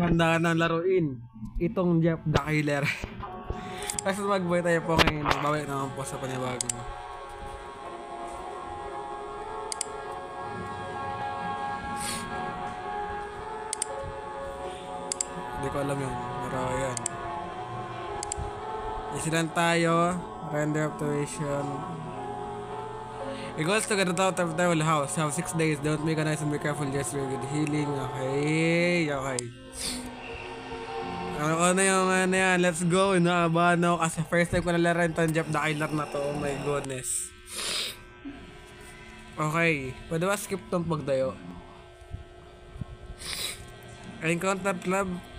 handa na laruin itong Jeff the Killer. Kasi mag-buy tayo po ngayon. Babalik naman po sa panibagong. Hindi ko alam yun. Pero yan. Isilan tayo. Render observation. It goes to get out of the house. Have 6 days. Don't make a nice and be careful. Just really good healing. Okay. Okay. Ano na yung ano yan. Let's go. Inaaba na ako. Kasi first time ko nalaro yung Jeff the Killer na to. Oh my goodness. Okay. Pwede ba skip tong pagdayo? I encountered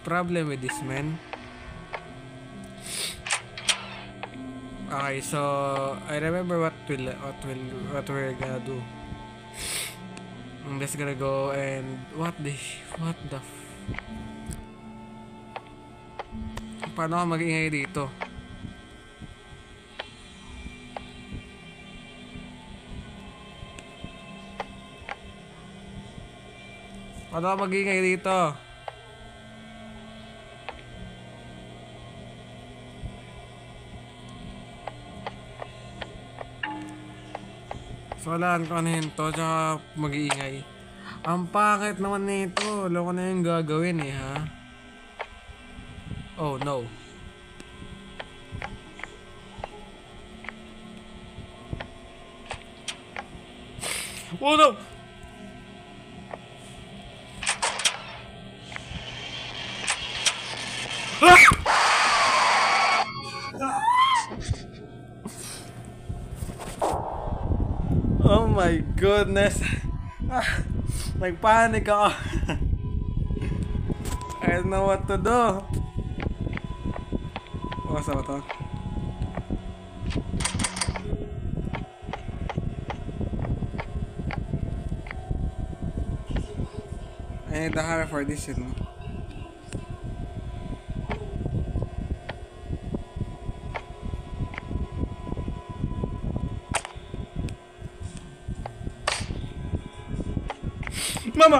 problem with this man. Okay, so I remember what we're gonna do. I'm just gonna go and paano ako mag-ingay dito? Paano ako mag-ingay dito? So walaan ko na to, tsaka mag-iingay. Ang pangit naman nito. Alam ko na yung gagawin eh, ha? Oh, no. Oh, no! Ah! Oh my goodness. Nagpanik ako. I don't know what to do. Saan ba to? I need the hammer for this, you know. Mama!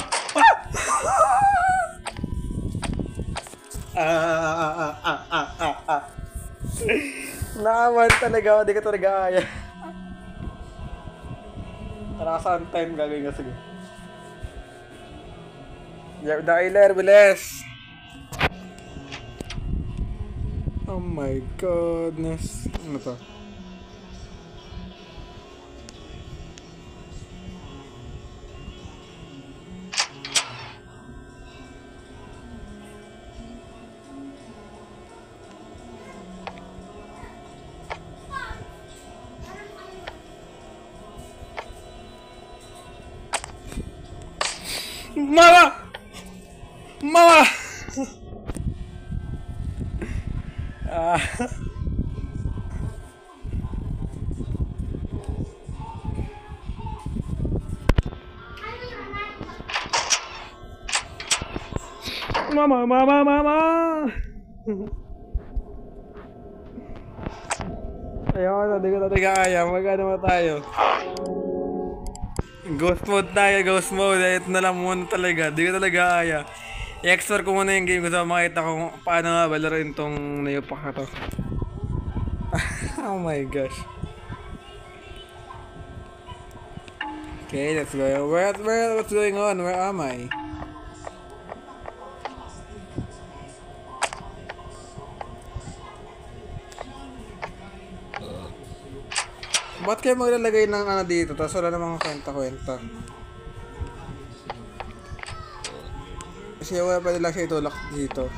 Naaman talaga ako, di ka talaga kaya. Saan time gagawin ka, sige. Jeff the Killer, bilis! Oh my goodness. Ano to? Mama! Mama! Mama, mama, mama! Ayaw, hindi ko na kaya. Magano ba tayo? Ghost mode tayo, ghost mode. Ito na lang muna talaga. Di ko talaga kaya. I-explore ko muna yung game. Gusto ko makita kung paano nga ba laruin tong nayupak na to. Oh my gosh. Okay, let's go. What's going on? Where am I? Ba't kayo maglalagay ng ano dito? Tapos wala namang kwenta-kwenta. Kasi wala pa nila siya itulak dito.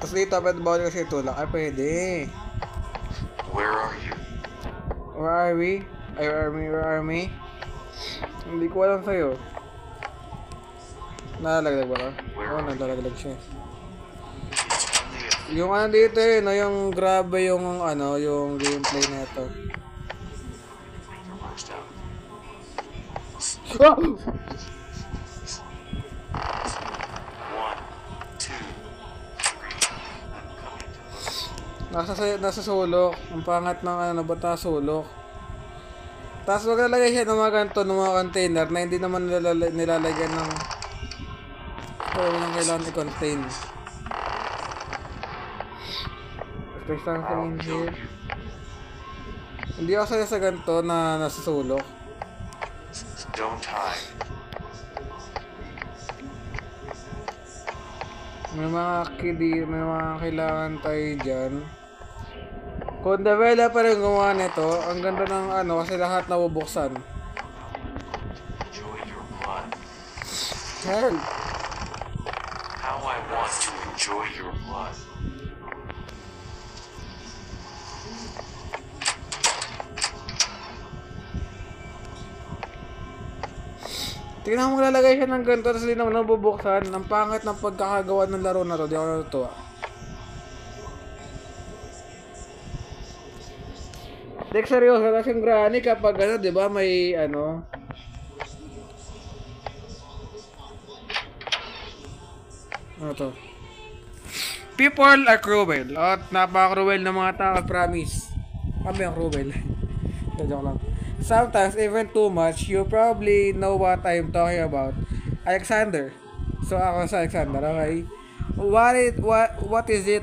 Tapos dito, pwede ba siya itulak? Ay, pwede. Where are you? Where are we? Ay, where are we? Hindi ko alam sa'yo. Nalalaglag ba ka? Oo, nalalaglag siya. Yung ano dito eh, no, yung grabe yung ano, yung gameplay nito. Ah! 1, 2, 3. Nasa sulok. Ang pangat ng ano, ba't nasa sulok? Tapos maglalagay siya ng mga ganito, ng mga container na hindi naman nilalagyan ng kung anong kailangan i-contain. There's something in here. Hindi ako sanay sa ganito na nasusulok. Don't hide. May mga kailangan tayo dyan. Kung developer yung gumawa nito, ang ganda ng ano kasi lahat nabubuksan. Enjoy your blood. Hell. How I want to enjoy your blood. Tingnan mo lalagay siya ng ganito tapos hindi naman nabubuksan. Ang pangit ng pagkakagawa ng laro na to. Di ako natutuwa. Like seryoso kasi yung granny kapag ano, di ba may ano. Ano to? People are cruel. At napaka-cruel ng mga tao, promise. Kami ang cruel. Joke lang. Sometimes, even too much, you probably know what I'm talking about. Alexander. So, ako sa Alexander, okay? What is it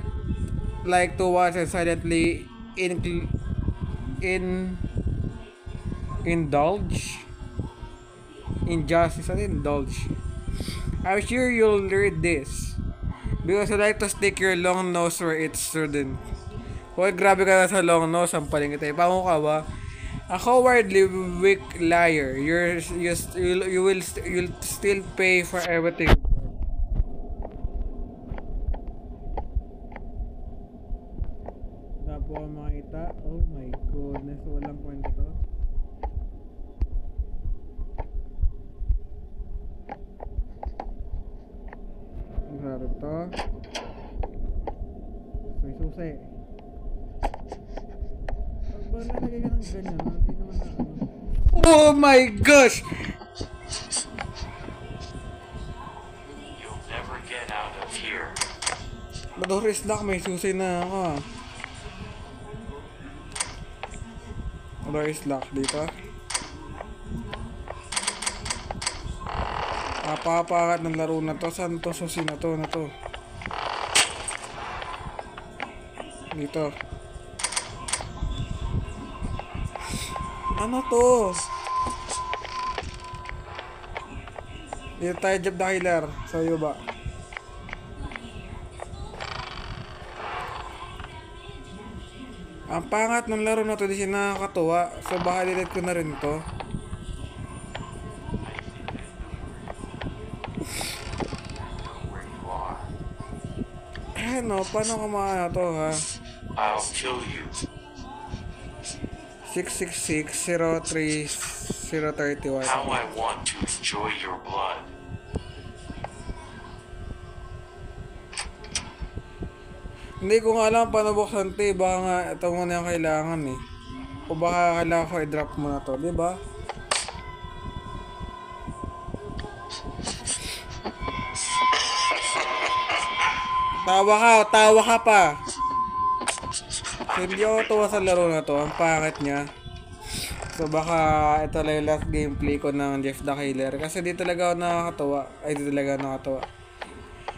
like to watch and silently indulge? Injustice and indulge. I'm sure you'll read this. Because you like to stick your long nose where it's shouldn't. Hoy, grabe ka na sa long nose. Ang paling ito. Ipango ka ba? A cowardly, weak liar. You'll still pay for everything. Wala po akong makita. Oh my goodness, walang kwento to. Ang sarap to. May susi. Ba't nalagay ka ng ganyan? Hindi naman na ano. Oh my gosh! You'll never get out of here. Madoris lock, may susi na ako. Madoris lock dito. Papakat ng laro na to. Saan to susi na to? Dito. Ano to? Dito tayo job the killer. Sa'yo ba? Ang pangat ng laro na to, di siya nakakatuwa. So baka delete ko na rin to. Where you are. No, paano ko makana to ha? I'll kill you. 666-03031. How I want to enjoy your blood. Hindi ko nga alam paano buksan to eh. Baka nga ito muna yung kailangan eh. O baka kailangan ko i-drop muna to, di ba? Tawa ka pa. So, hindi ako tuwa sa laro na to. Ang pangit niya. So baka ito lang yung last gameplay ko ng Jeff the Killer. Kasi di talaga ako nakakatuwa. Ay, di talaga ako nakakatuwa.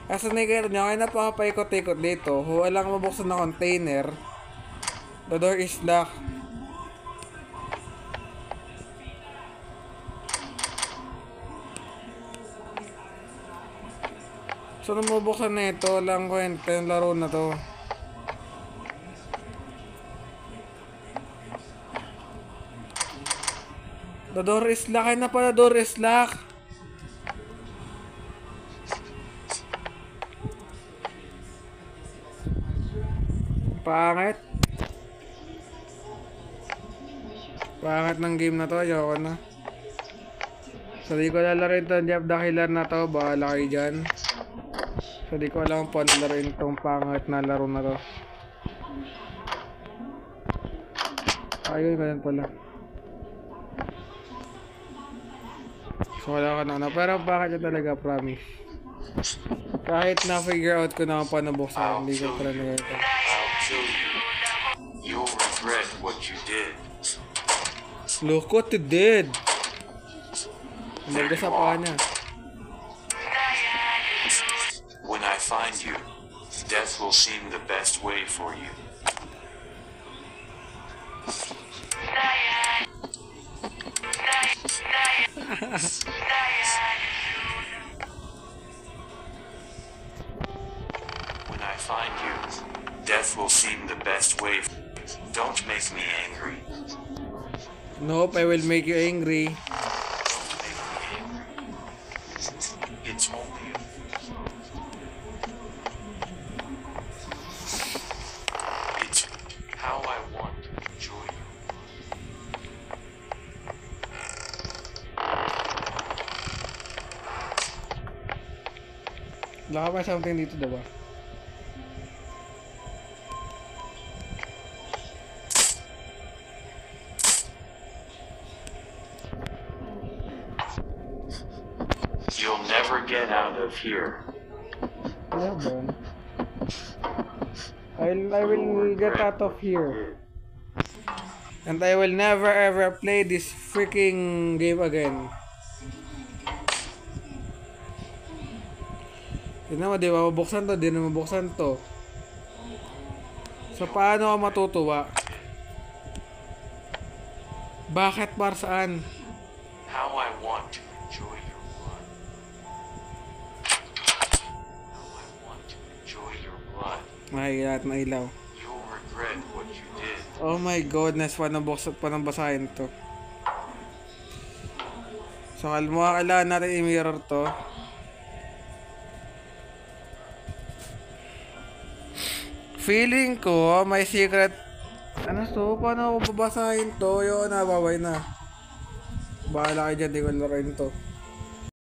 Kasi nakikita nyo, kaya napakapaikot-ikot dito. Walang mabuksan na container. The door is locked. So nung mabuksan na ito, walang kwenta yung laro na to. The door is locked. Kaya na pala door is locked. Pangit. Pangit ng game na to. Ayoko na. So di ko lalaroin itong Jeff the Killer na to. Bahala kayo dyan. So di ko alam kung paano laruin itong pangit na laro na to. Ayun, ganyan pala. So wala ka na. Pero bakit yun talaga, promise. Kahit na-figure out ko na kung paano buksan, hindi ko pala na ito. I'll kill you. You'll regret what you did. Look what you did. Nagda sa paa niya. When I find you, death will seem the best way for you. When I find you, death will seem the best way. Don't make me angry. Nope, I will make you angry. Don't make me angry. It's only a... It's how I want to enjoy you. Wala ka pa something dito, diba? You'll never get out of here. Yeah, man. I will get out of here. And I will never ever play this freaking game again. Tignan mo, di ba? Mabuksan to, di na mabuksan to. So, paano ako matutuwa? Bakit? Para saan? How I want to enjoy your blood. How I want to enjoy your blood. Lahat na ilaw. You'll regret what you did. Oh my goodness, panang basahin to. So, kailangan natin i-mirror to. Feeling ko, may secret. Ano to? Paano ako babasahin to? Yun na, babay na. Bahala kayo dyan, di ko laruin to.